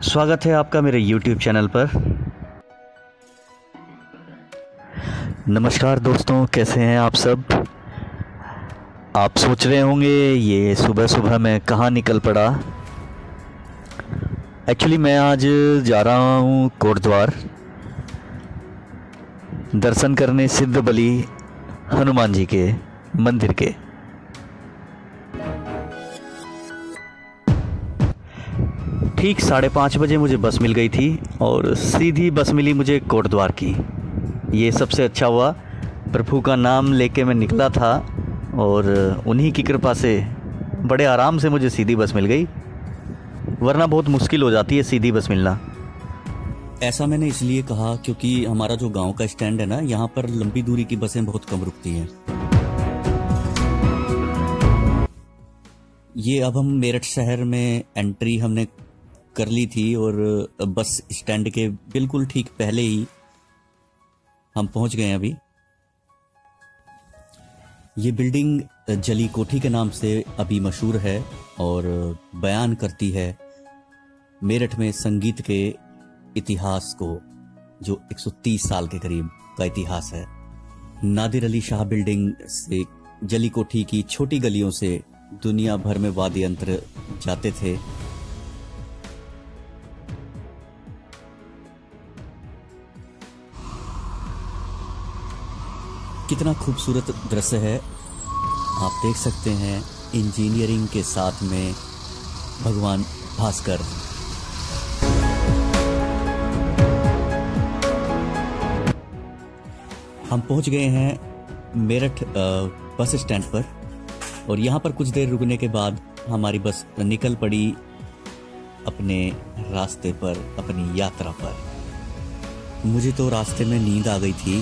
स्वागत है आपका मेरे YouTube चैनल पर। नमस्कार दोस्तों, कैसे हैं आप सब। आप सोच रहे होंगे ये सुबह सुबह मैं कहाँ निकल पड़ा। एक्चुअली मैं आज जा रहा हूँ कोटद्वार दर्शन करने सिद्ध बली हनुमान जी के मंदिर के। ठीक 5:30 बजे मुझे बस मिल गई थी और सीधी बस मिली मुझे कोटद्वार की। ये सबसे अच्छा हुआ, प्रभु का नाम लेके मैं निकला था और उन्हीं की कृपा से बड़े आराम से मुझे सीधी बस मिल गई, वरना बहुत मुश्किल हो जाती है सीधी बस मिलना। ऐसा मैंने इसलिए कहा क्योंकि हमारा जो गांव का स्टैंड है ना, यहाँ पर लंबी दूरी की बसें बहुत कम रुकती हैं। ये अब हम मेरठ शहर में एंट्री हमने कर ली थी और बस स्टैंड के बिल्कुल ठीक पहले ही हम पहुंच गए। अभी ये बिल्डिंग जली कोठी के नाम से अभी मशहूर है और बयान करती है मेरठ में संगीत के इतिहास को, जो 130 साल के करीब का इतिहास है। नादिर अली शाह बिल्डिंग से जली कोठी की छोटी गलियों से दुनिया भर में वाद्य यंत्र जाते थे। कितना खूबसूरत दृश्य है, आप देख सकते हैं। इंजीनियरिंग के साथ में भगवान भास्कर। हम पहुंच गए हैं मेरठ बस स्टैंड पर और यहाँ पर कुछ देर रुकने के बाद हमारी बस निकल पड़ी अपने रास्ते पर, अपनी यात्रा पर। मुझे तो रास्ते में नींद आ गई थी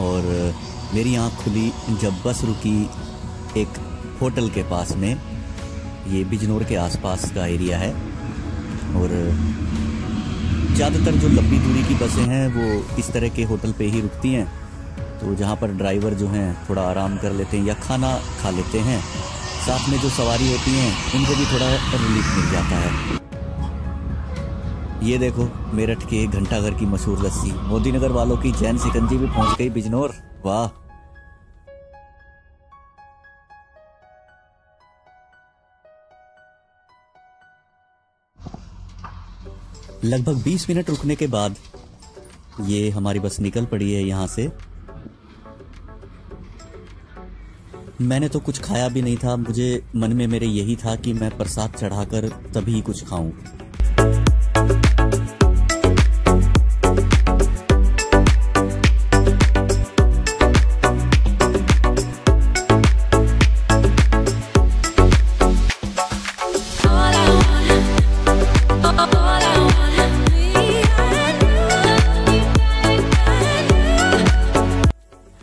और मेरी आँख खुली जब बस रुकी एक होटल के पास में। ये बिजनौर के आसपास का एरिया है और ज़्यादातर जो लंबी दूरी की बसें हैं वो इस तरह के होटल पे ही रुकती हैं, तो जहाँ पर ड्राइवर जो हैं थोड़ा आराम कर लेते हैं या खाना खा लेते हैं। साथ में जो सवारी होती हैं उनको भी थोड़ा रिलीफ मिल जाता है। ये देखो मेरठ के घंटाघर की मशहूर लस्सी। मोदी नगर वालों की जैन सिकंजी भी पहुंच गई बिजनौर। वाह। लगभग 20 मिनट रुकने के बाद ये हमारी बस निकल पड़ी है यहाँ से। मैंने तो कुछ खाया भी नहीं था, मुझे मन में मेरे यही था कि मैं प्रसाद चढ़ाकर तभी कुछ खाऊं।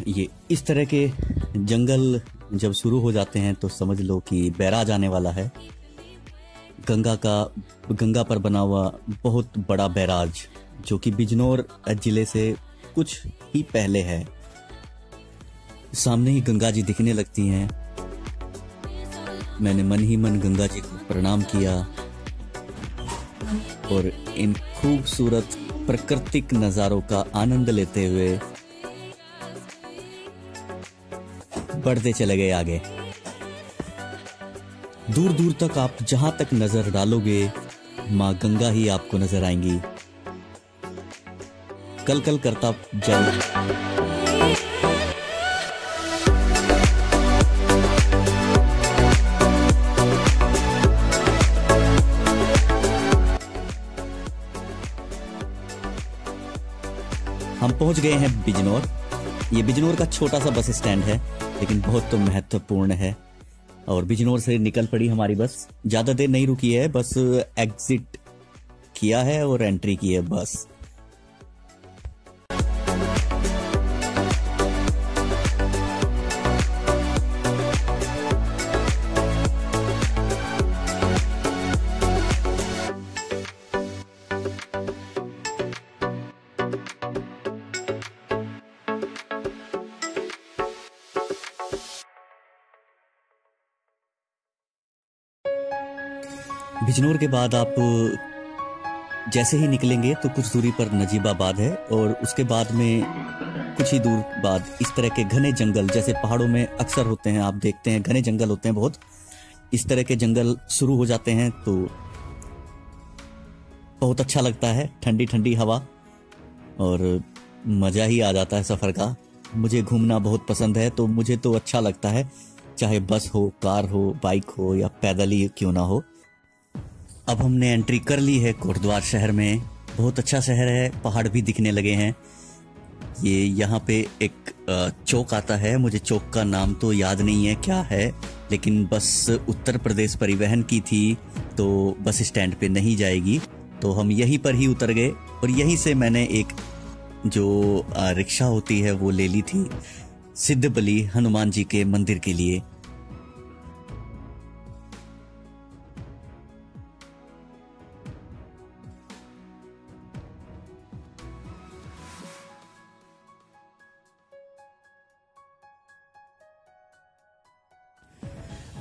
ये इस तरह के जंगल जब शुरू हो जाते हैं तो समझ लो कि बैराज आने वाला है। गंगा पर बना हुआ बहुत बड़ा बैराज, जो कि बिजनौर जिले से कुछ ही पहले है। सामने ही गंगा जी दिखने लगती हैं। मैंने मन ही मन गंगा जी को प्रणाम किया और इन खूबसूरत प्राकृतिक नजारों का आनंद लेते हुए बढ़ते चले गए आगे। दूर दूर तक आप जहां तक नजर डालोगे मां गंगा ही आपको नजर आएंगी, कल कल करता जल। हम पहुंच गए हैं बिजनौर। ये बिजनौर का छोटा सा बस स्टैंड है लेकिन बहुत तो महत्वपूर्ण है। और बिजनौर से निकल पड़ी हमारी बस। ज्यादा देर नहीं रुकी है, बस एग्जिट किया है और एंट्री की है बस। बिजनौर के बाद आप जैसे ही निकलेंगे तो कुछ दूरी पर नजीबाबाद है और उसके बाद में कुछ ही दूर बाद इस तरह के घने जंगल, जैसे पहाड़ों में अक्सर होते हैं, आप देखते हैं घने जंगल होते हैं बहुत, इस तरह के जंगल शुरू हो जाते हैं। तो बहुत अच्छा लगता है, ठंडी ठंडी हवा, और मज़ा ही आ जाता है सफ़र का। मुझे घूमना बहुत पसंद है, तो मुझे तो अच्छा लगता है, चाहे बस हो, कार हो, बाइक हो या पैदल ही क्यों ना हो। अब हमने एंट्री कर ली है कोटद्वार शहर में। बहुत अच्छा शहर है, पहाड़ भी दिखने लगे हैं। ये यहाँ पे एक चौक आता है, मुझे चौक का नाम तो याद नहीं है क्या है, लेकिन बस उत्तर प्रदेश परिवहन की थी तो बस स्टैंड पे नहीं जाएगी, तो हम यहीं पर ही उतर गए और यहीं से मैंने एक जो रिक्शा होती है वो ले ली थी सिद्धबली हनुमान जी के मंदिर के लिए।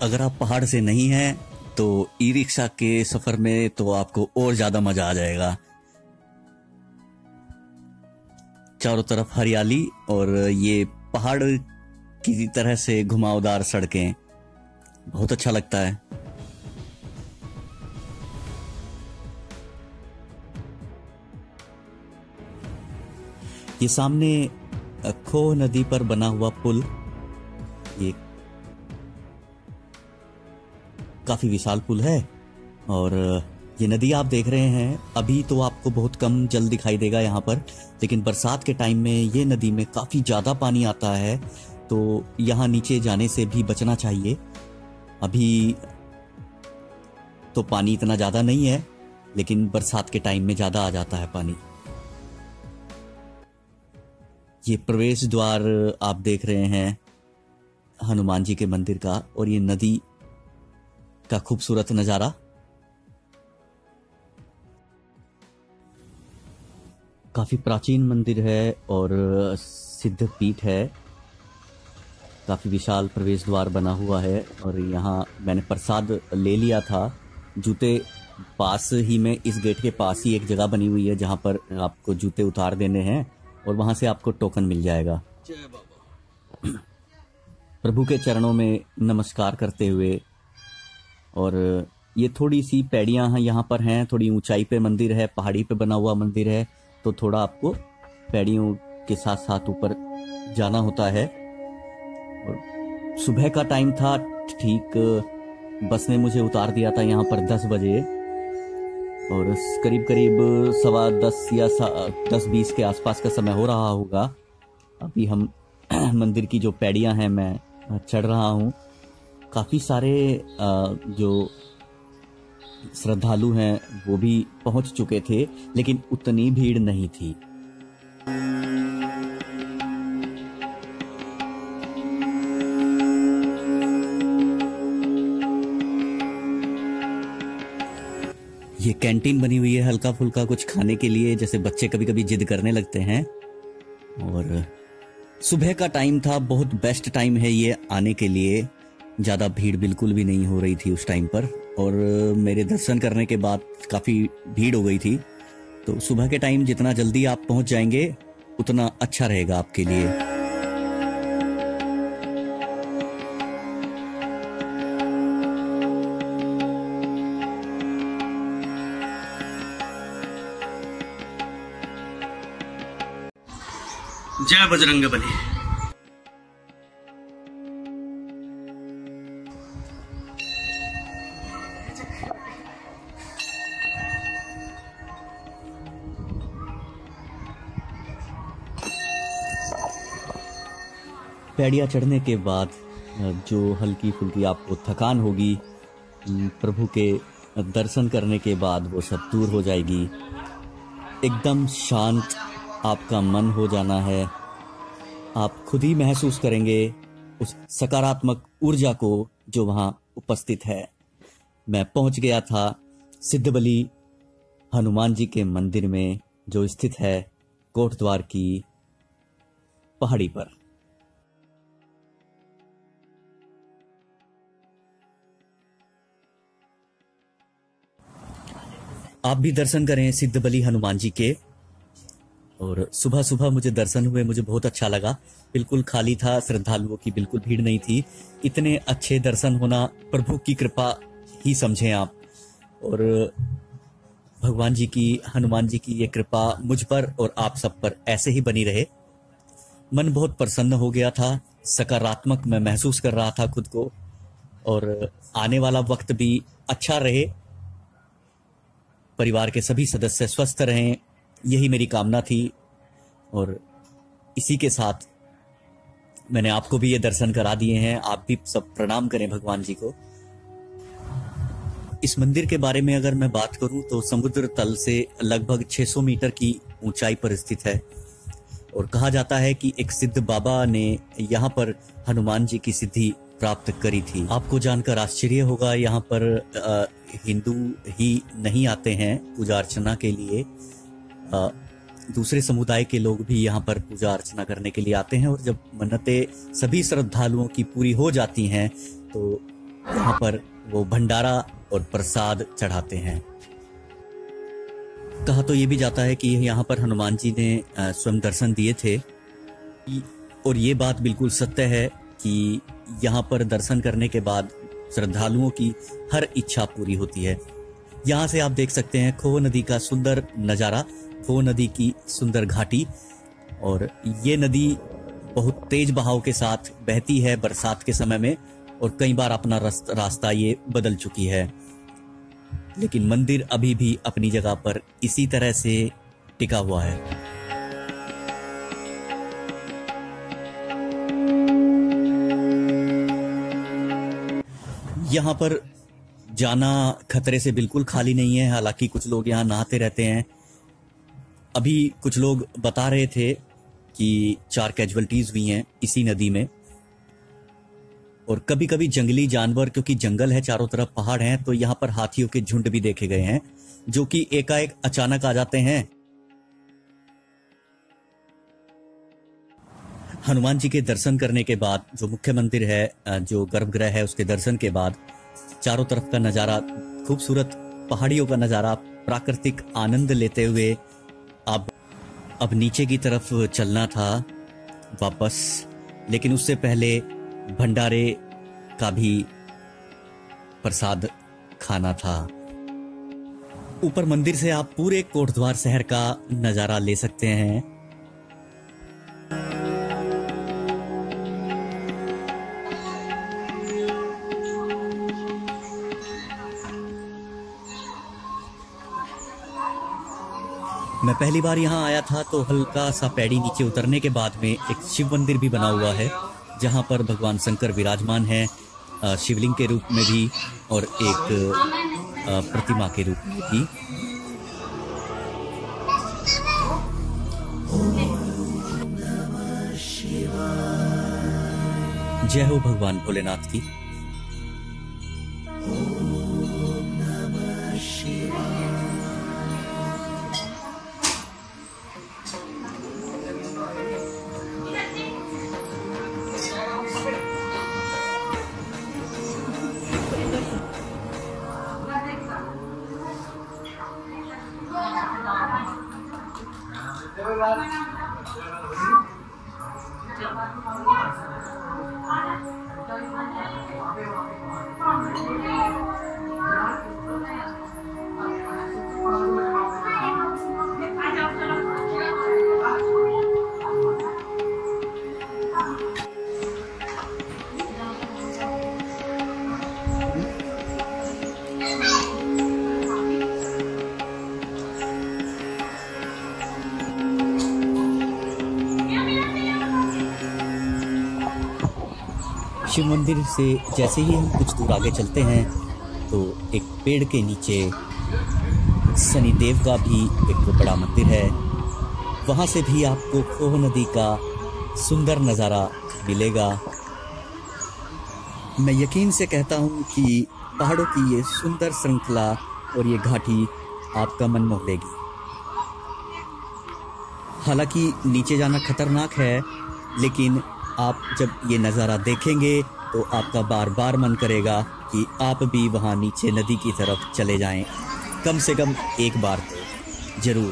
अगर आप पहाड़ से नहीं हैं तो ई रिक्शा के सफर में तो आपको और ज्यादा मजा आ जाएगा। चारों तरफ हरियाली और ये पहाड़ की तरह से घुमावदार सड़कें, बहुत अच्छा लगता है। ये सामने खोह नदी पर बना हुआ पुल, ये काफी विशाल पुल है और ये नदी आप देख रहे हैं, अभी तो आपको बहुत कम जल दिखाई देगा यहाँ पर, लेकिन बरसात के टाइम में ये नदी में काफी ज्यादा पानी आता है, तो यहाँ नीचे जाने से भी बचना चाहिए। अभी तो पानी इतना ज्यादा नहीं है, लेकिन बरसात के टाइम में ज्यादा आ जाता है पानी। ये प्रवेश द्वार आप देख रहे हैं हनुमान जी के मंदिर का, और ये नदी का खूबसूरत नजारा। काफी प्राचीन मंदिर है और सिद्ध पीठ है, काफी विशाल प्रवेश द्वार बना हुआ है। और यहाँ मैंने प्रसाद ले लिया था। जूते पास ही में, इस गेट के पास ही एक जगह बनी हुई है जहाँ पर आपको जूते उतार देने हैं और वहां से आपको टोकन मिल जाएगा। प्रभु के चरणों में नमस्कार करते हुए, और ये थोड़ी सी पैड़ियां यहाँ पर हैं, थोड़ी ऊंचाई पे मंदिर है, पहाड़ी पे बना हुआ मंदिर है, तो थोड़ा आपको पैड़ियों के साथ साथ ऊपर जाना होता है। और सुबह का टाइम था, ठीक बस ने मुझे उतार दिया था यहाँ पर 10 बजे, और करीब करीब 10:15 या 10:20 के आसपास का समय हो रहा होगा। अभी हम मंदिर की जो पैड़ियां हैं मैं चढ़ रहा हूँ। काफी सारे जो श्रद्धालु हैं वो भी पहुंच चुके थे, लेकिन उतनी भीड़ नहीं थी। ये कैंटीन बनी हुई है हल्का फुल्का कुछ खाने के लिए, जैसे बच्चे कभी कभी जिद करने लगते हैं। और सुबह का टाइम था, बहुत बेस्ट टाइम है ये आने के लिए। ज़्यादा भीड़ बिल्कुल भी नहीं हो रही थी उस टाइम पर, और मेरे दर्शन करने के बाद काफ़ी भीड़ हो गई थी। तो सुबह के टाइम जितना जल्दी आप पहुंच जाएंगे उतना अच्छा रहेगा आपके लिए। जय बजरंगबली। पैड़िया चढ़ने के बाद जो हल्की फुल्की आपको थकान होगी, प्रभु के दर्शन करने के बाद वो सब दूर हो जाएगी। एकदम शांत आपका मन हो जाना है। आप खुद ही महसूस करेंगे उस सकारात्मक ऊर्जा को जो वहाँ उपस्थित है। मैं पहुँच गया था सिद्धबली हनुमान जी के मंदिर में, जो स्थित है कोटद्वार की पहाड़ी पर। आप भी दर्शन करें सिद्धबली हनुमान जी के। और सुबह सुबह मुझे दर्शन हुए, मुझे बहुत अच्छा लगा। बिल्कुल खाली था, श्रद्धालुओं की बिल्कुल भीड़ नहीं थी। इतने अच्छे दर्शन होना प्रभु की कृपा ही समझें आप। और भगवान जी की, हनुमान जी की ये कृपा मुझ पर और आप सब पर ऐसे ही बनी रहे। मन बहुत प्रसन्न हो गया था, सकारात्मक मैं महसूस कर रहा था खुद को, और आने वाला वक्त भी अच्छा रहे, परिवार के सभी सदस्य स्वस्थ रहें, यही मेरी कामना थी। और इसी के साथ मैंने आपको भी ये दर्शन करा दिए हैं। आप भी सब प्रणाम करें भगवान जी को। इस मंदिर के बारे में अगर मैं बात करूं तो समुद्र तल से लगभग 600 मीटर की ऊंचाई पर स्थित है। और कहा जाता है कि एक सिद्ध बाबा ने यहाँ पर हनुमान जी की सिद्धि प्राप्त करी थी। आपको जानकर आश्चर्य होगा, यहाँ पर हिंदू ही नहीं आते हैं पूजा अर्चना के लिए, दूसरे समुदाय के लोग भी यहाँ पर पूजा अर्चना करने के लिए आते हैं। और जब मन्नतें सभी श्रद्धालुओं की पूरी हो जाती हैं तो यहाँ पर वो भंडारा और प्रसाद चढ़ाते हैं। कहा तो ये भी जाता है कि यहाँ पर हनुमान जी ने स्वयं दर्शन दिए थे। और ये बात बिल्कुल सत्य है कि यहाँ पर दर्शन करने के बाद श्रद्धालुओं की हर इच्छा पूरी होती है। यहाँ से आप देख सकते हैं खोह नदी का सुंदर नज़ारा, खोह नदी की सुंदर घाटी। और ये नदी बहुत तेज बहाव के साथ बहती है बरसात के समय में, और कई बार अपना रास्ता ये बदल चुकी है। लेकिन मंदिर अभी भी अपनी जगह पर इसी तरह से टिका हुआ है। यहाँ पर जाना खतरे से बिल्कुल खाली नहीं है। हालांकि कुछ लोग यहाँ नहाते रहते हैं। अभी कुछ लोग बता रहे थे कि 4 कैजुअल्टीज हुई हैं इसी नदी में। और कभी कभी जंगली जानवर, क्योंकि जंगल है, चारों तरफ पहाड़ हैं, तो यहाँ पर हाथियों के झुंड भी देखे गए हैं जो कि एकाएक अचानक आ जाते हैं। हनुमान जी के दर्शन करने के बाद जो मुख्य मंदिर है, जो गर्भगृह है, उसके दर्शन के बाद चारों तरफ का नज़ारा, खूबसूरत पहाड़ियों का नज़ारा, प्राकृतिक आनंद लेते हुए अब नीचे की तरफ चलना था वापस। लेकिन उससे पहले भंडारे का भी प्रसाद खाना था। ऊपर मंदिर से आप पूरे कोटद्वार शहर का नज़ारा ले सकते हैं। मैं पहली बार यहाँ आया था तो हल्का सा पैड़ी नीचे उतरने के बाद में एक शिव मंदिर भी बना हुआ है, जहाँ पर भगवान शंकर विराजमान हैं, शिवलिंग के रूप में भी और एक प्रतिमा के रूप में भी। जय हो भगवान भोलेनाथ की। शिव मंदिर से जैसे ही हम कुछ दूर आगे चलते हैं तो एक पेड़ के नीचे शनिदेव का भी एक बड़ा मंदिर है। वहाँ से भी आपको खोह नदी का सुंदर नज़ारा मिलेगा। मैं यकीन से कहता हूँ कि पहाड़ों की ये सुंदर श्रृंखला और ये घाटी आपका मन मोह लेगी। हालांकि नीचे जाना खतरनाक है, लेकिन आप जब ये नज़ारा देखेंगे तो आपका बार बार मन करेगा कि आप भी वहाँ नीचे नदी की तरफ चले जाएं। कम से कम एक बार तो जरूर।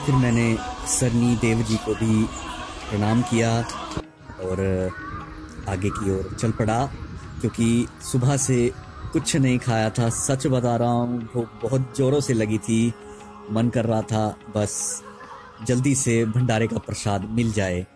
फिर मैंने सरनी देव जी को भी प्रणाम किया और आगे की ओर चल पड़ा, क्योंकि सुबह से कुछ नहीं खाया था। सच बता रहा हूँ, भूख बहुत जोरों से लगी थी। मन कर रहा था बस जल्दी से भंडारे का प्रसाद मिल जाए।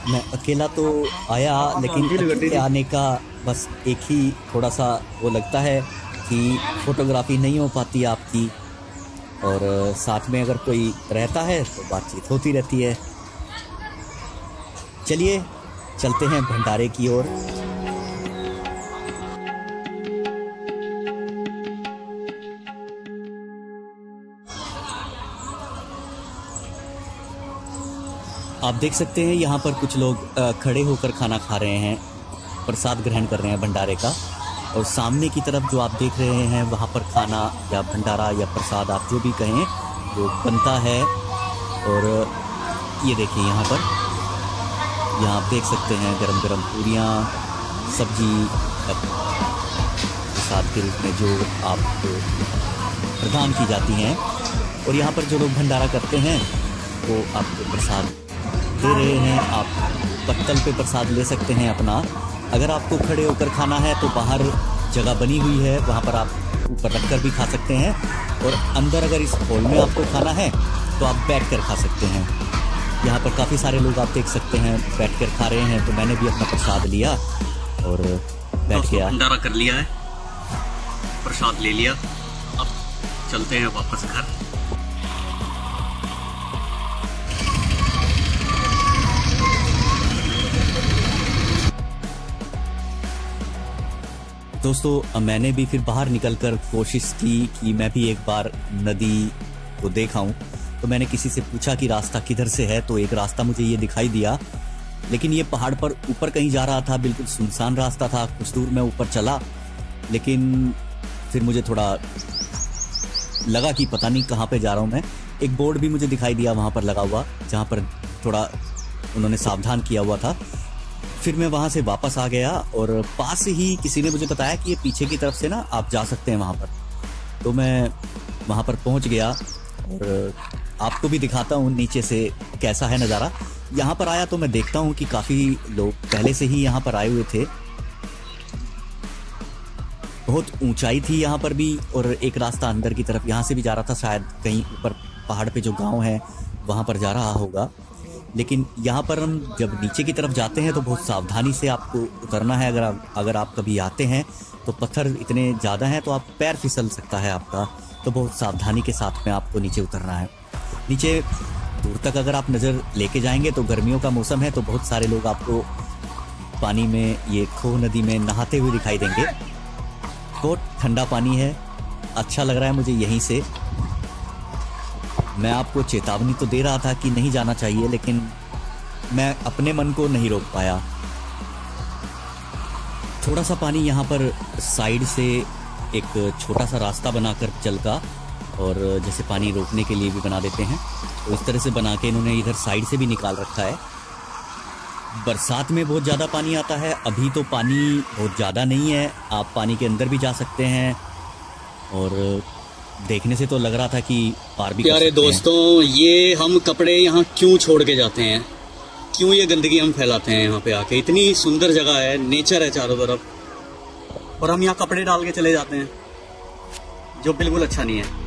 मैं अकेला तो आया, लेकिन अकेले आने का बस एक ही थोड़ा सा वो लगता है कि फोटोग्राफी नहीं हो पाती आपकी, और साथ में अगर कोई रहता है तो बातचीत होती रहती है। चलिए चलते हैं भंडारे की ओर। आप देख सकते हैं यहाँ पर कुछ लोग खड़े होकर खाना खा रहे हैं, प्रसाद ग्रहण कर रहे हैं भंडारे का। और सामने की तरफ जो आप देख रहे हैं वहाँ पर खाना या भंडारा या प्रसाद आप जो भी कहें वो बनता है। और ये देखिए यहाँ आप देख सकते हैं गरम गरम पूरियाँ, सब्जी प्रसाद के रूप में जो आपको प्रदान की जाती हैं। और यहाँ पर जो लोग भंडारा करते हैं वो आपको प्रसाद दे रहे हैं। आप पत्तल पे प्रसाद ले सकते हैं अपना। अगर आपको खड़े होकर खाना है तो बाहर जगह बनी हुई है, वहाँ पर आप ऊपर रखकर भी खा सकते हैं। और अंदर अगर इस हॉल में आपको खाना है तो आप बैठ कर खा सकते हैं। यहाँ पर काफ़ी सारे लोग आप देख सकते हैं बैठ कर खा रहे हैं। तो मैंने भी अपना प्रसाद लिया और बैठ गया। भंडारा कर लिया है, प्रसाद ले लिया, अब चलते हैं वापस घर। दोस्तों मैंने भी फिर बाहर निकलकर कोशिश की कि मैं भी एक बार नदी को देखाऊं। तो मैंने किसी से पूछा कि रास्ता किधर से है, तो एक रास्ता मुझे ये दिखाई दिया, लेकिन ये पहाड़ पर ऊपर कहीं जा रहा था। बिल्कुल सुनसान रास्ता था। कुछ दूर मैं ऊपर चला, लेकिन फिर मुझे थोड़ा लगा कि पता नहीं कहाँ पे जा रहा हूँ मैं। एक बोर्ड भी मुझे दिखाई दिया वहाँ पर लगा हुआ, जहाँ पर थोड़ा उन्होंने सावधान किया हुआ था। फिर मैं वहाँ से वापस आ गया और पास ही किसी ने मुझे बताया कि ये पीछे की तरफ से ना आप जा सकते हैं वहाँ पर। तो मैं वहाँ पर पहुँच गया और आपको भी दिखाता हूँ नीचे से कैसा है नज़ारा। यहाँ पर आया तो मैं देखता हूँ कि काफ़ी लोग पहले से ही यहाँ पर आए हुए थे। बहुत ऊंचाई थी यहाँ पर भी, और एक रास्ता अंदर की तरफ यहाँ से भी जा रहा था। शायद कहीं ऊपर पहाड़ पे जो गांव है वहाँ पर जा रहा होगा। लेकिन यहाँ पर हम जब नीचे की तरफ जाते हैं तो बहुत सावधानी से आपको उतरना है। अगर आप कभी आते हैं तो पत्थर इतने ज़्यादा हैं तो आप पैर फिसल सकता है आपका। तो बहुत सावधानी के साथ में आपको नीचे उतरना है। नीचे दूर तक अगर आप नज़र लेके जाएंगे तो गर्मियों का मौसम है, तो बहुत सारे लोग आपको पानी में, ये खोह नदी में नहाते हुए दिखाई देंगे। बहुत ठंडा पानी है, अच्छा लग रहा है मुझे यहीं से। मैं आपको चेतावनी तो दे रहा था कि नहीं जाना चाहिए, लेकिन मैं अपने मन को नहीं रोक पाया। थोड़ा सा पानी यहाँ पर साइड से एक छोटा सा रास्ता बनाकर चल का, और जैसे पानी रोकने के लिए भी बना देते हैं, तो इस तरह से बना के इन्होंने इधर साइड से भी निकाल रखा है। बरसात में बहुत ज़्यादा पानी आता है। अभी तो पानी बहुत ज़्यादा नहीं है, आप पानी के अंदर भी जा सकते हैं। और देखने से तो लग रहा था कि पार भी। प्यारे दोस्तों, ये हम कपड़े यहाँ क्यों छोड़ के जाते हैं, क्यों ये गंदगी हम फैलाते हैं यहाँ पे आके? इतनी सुंदर जगह है, नेचर है चारों तरफ, और हम यहाँ कपड़े डाल के चले जाते हैं, जो बिल्कुल अच्छा नहीं है।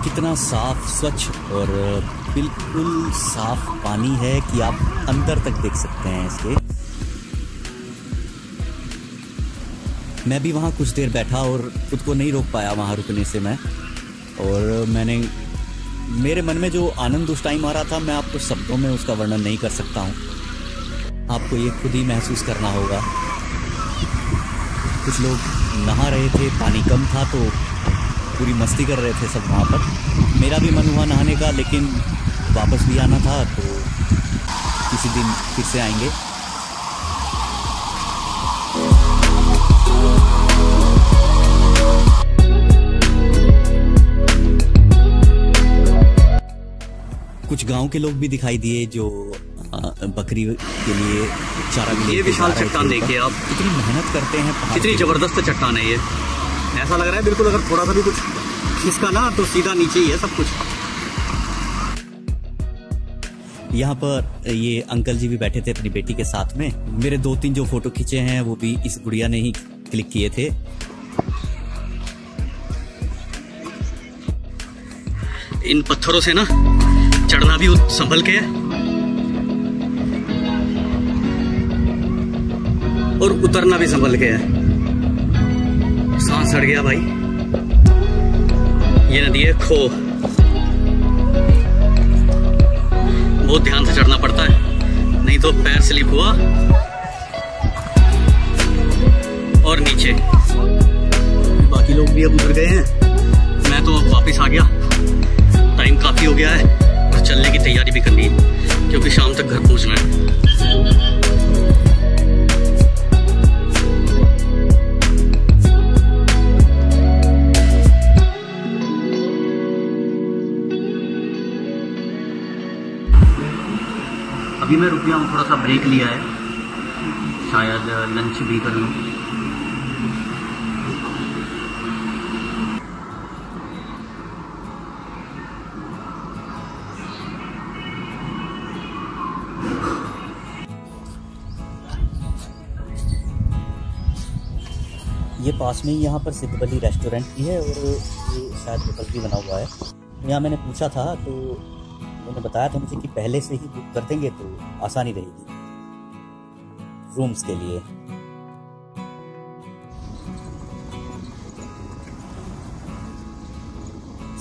कितना साफ, स्वच्छ और बिल्कुल साफ पानी है कि आप अंदर तक देख सकते हैं इसके। मैं भी वहाँ कुछ देर बैठा और खुद को नहीं रोक पाया वहाँ रुकने से मैं, और मेरे मन में जो आनंद उस टाइम आ रहा था, मैं आपको शब्दों में उसका वर्णन नहीं कर सकता हूँ। आपको ये खुद ही महसूस करना होगा। कुछ लोग नहा रहे थे, पानी कम था तो पूरी मस्ती कर रहे थे सब वहाँ पर। मेरा भी मन हुआ नहाने का, लेकिन वापस भी आना था, तो किसी दिन फिर से आएंगे। कुछ गांव के लोग भी दिखाई दिए जो बकरी के लिए चारा भी ये विशाल चट्टान देखिए आप, कितनी मेहनत करते हैं। कितनी जबरदस्त चट्टान है ये। ऐसा लग रहा है बिल्कुल अगर थोड़ा सा भी कुछ खिसका ना तो सीधा नीचे ही है सब कुछ। यहाँ पर ये अंकल जी भी बैठे थे अपनी बेटी के साथ में। मेरे 2-3 जो फोटो खींचे हैं वो भी इस गुड़िया ने ही क्लिक किए थे। इन पत्थरों से ना चढ़ना भी संभल के है और उतरना भी संभल के है। सांस चढ़ गया भाई। ये नदी है खो, बहुत ध्यान से चढ़ना पड़ता है, नहीं तो पैर स्लिप हुआ और नीचे। बाकी लोग भी अब उतर गए हैं, मैं तो अब वापस आ गया। टाइम काफी हो गया है और चलने की तैयारी भी करनी है क्योंकि शाम तक घर पहुंचना है। अभी मैं रुक गया हूँ, थोड़ा सा ब्रेक लिया है, शायद लंच भी कर लूँ। ये पास में ही यहाँ पर सिद्धबली रेस्टोरेंट भी है और ये शायद होटल भी बना हुआ है। यहाँ मैंने पूछा था तो उन्होंने बताया था मुझे कि पहले से ही बुक कर देंगे तो आसानी रहेगी रूम्स के लिए।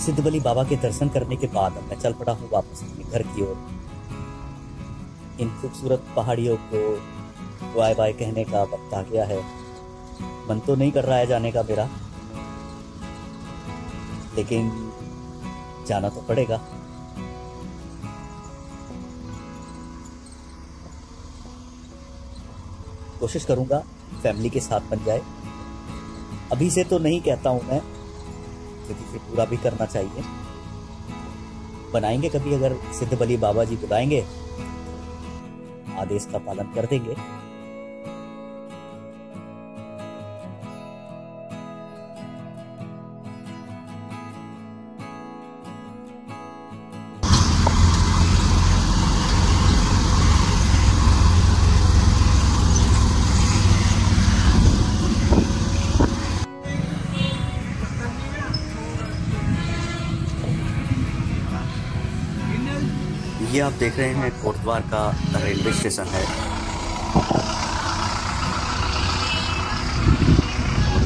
सिद्धबली बाबा के दर्शन करने के बाद मैं चल पड़ा हूँ वापस अपने घर की ओर। इन खूबसूरत पहाड़ियों को बाय बाय कहने का वक्त आ गया है। मन तो नहीं कर रहा है जाने का मेरा, लेकिन जाना तो पड़ेगा। कोशिश करूंगा फैमिली के साथ बन जाए। अभी से तो नहीं कहता हूं मैं, क्योंकि फिर पूरा भी करना चाहिए। बनाएंगे कभी, अगर सिद्धबली बाबा जी बुलाएंगे आदेश का पालन कर देंगे। ये आप देख रहे हैं कोटद्वार का रेलवे स्टेशन है।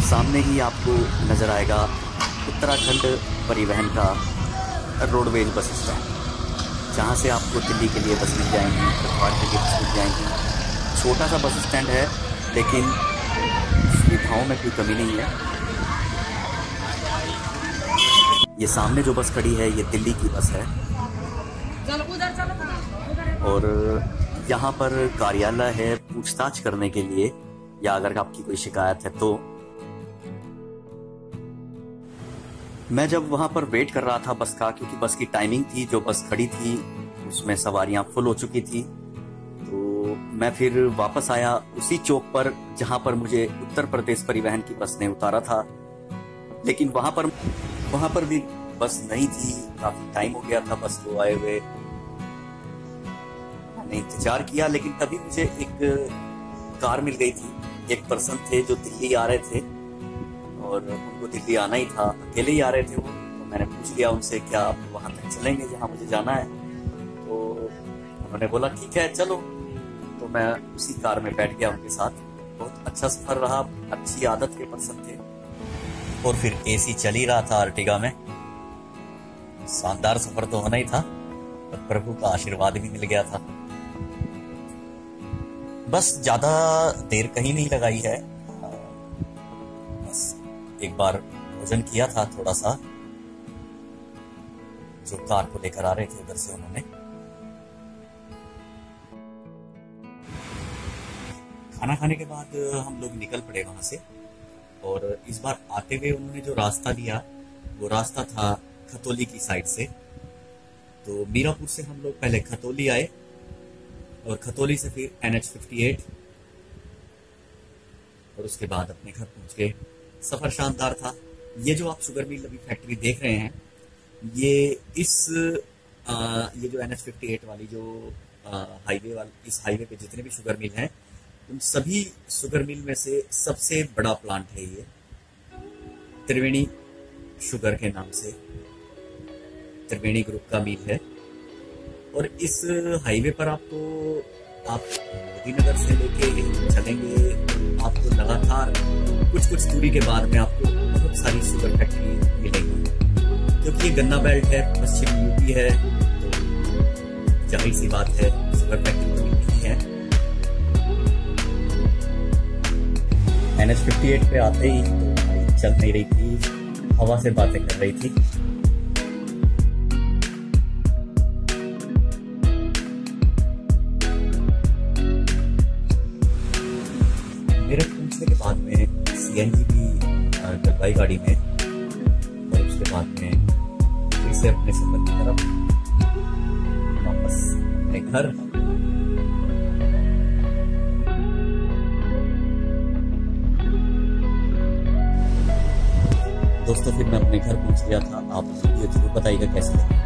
सामने ही आपको नजर आएगा उत्तराखंड परिवहन का रोडवेज बस स्टैंड, जहाँ से आपको दिल्ली के लिए बस मिल जाएंगी, कोटद्वार के लिए बस मिल जाएंगी। छोटा सा बस स्टैंड है लेकिन सुविधाओं में कोई कमी नहीं है। ये सामने जो बस खड़ी है ये दिल्ली की बस है और यहाँ पर कार्यालय है पूछताछ करने के लिए, या अगर आपकी कोई शिकायत है तो। मैं जब वहाँ पर वेट कर रहा था बस का, क्योंकि बस की टाइमिंग थी, जो बस खड़ी थी उसमें सवारियां फुल हो चुकी थी, तो मैं फिर वापस आया उसी चौक पर जहाँ पर मुझे उत्तर प्रदेश परिवहन की बस ने उतारा था। लेकिन वहाँ पर भी बस नहीं थी, काफी टाइम हो गया था बस को आए हुए। मैंने इंतजार किया, लेकिन तभी मुझे एक कार मिल गई थी। एक पर्सन थे जो दिल्ली आ रहे थे और उनको दिल्ली आना ही था, अकेले ही आ रहे थे वो। तो मैंने पूछ लिया उनसे, क्या आप वहां तक चलेंगे जहां मुझे जाना है? उन्होंने बोला ठीक है चलो, तो मैं उसी कार में बैठ गया उनके साथ। बहुत अच्छा सफर रहा, अच्छी आदत के पर्सन थे। और फिर एसी चल ही रहा था अर्टिगा में। शानदार सफर तो होना ही था, और प्रभु का आशीर्वाद भी मिल गया था। बस ज्यादा देर कहीं नहीं लगाई है, बस एक बार भोजन किया था थोड़ा सा, जो कार को लेकर आ रहे थे उधर से उन्होंने। खाना खाने के बाद हम लोग निकल पड़े वहां से। और इस बार आते हुए उन्होंने जो रास्ता दिया वो रास्ता था खतौली की साइड से। तो मीरापुर से हम लोग पहले खतौली आए, और खतौली से फिर NH58, और उसके बाद अपने घर पहुंच गए। सफर शानदार था। ये जो आप शुगर मिल अभी फैक्ट्री देख रहे हैं, ये जो NH58 वाली जो इस हाईवे पे जितने भी शुगर मिल हैं, उन सभी शुगर मिल में से सबसे बड़ा प्लांट है ये, त्रिवेणी शुगर के नाम से। त्रिवेणी ग्रुप का मिल है। और इस हाईवे पर आप मोदी नगर से लेके चलेंगे, आपको लगातार कुछ दूरी के बाद में आपको बहुत सारी शुगर फैक्ट्री मिलेंगी। क्योंकि ये गन्ना बेल्ट है, पश्चिम यूपी है, तो जाहिर सी बात है शुगर फैक्ट्री तो मिलती है। NH58 पे आते ही तो चल नहीं रही थी, हवा से बातें कर रही थी। मेरे पहुंचने के बाद में CNG भी डलवाई गाड़ी में, और उसके बाद में फिर से अपने सफर की तरफ वापस अपने घर। दोस्तों फिर मैं अपने घर पहुंच गया था। आप वीडियो जरूर बताइएगा कैसे लगी।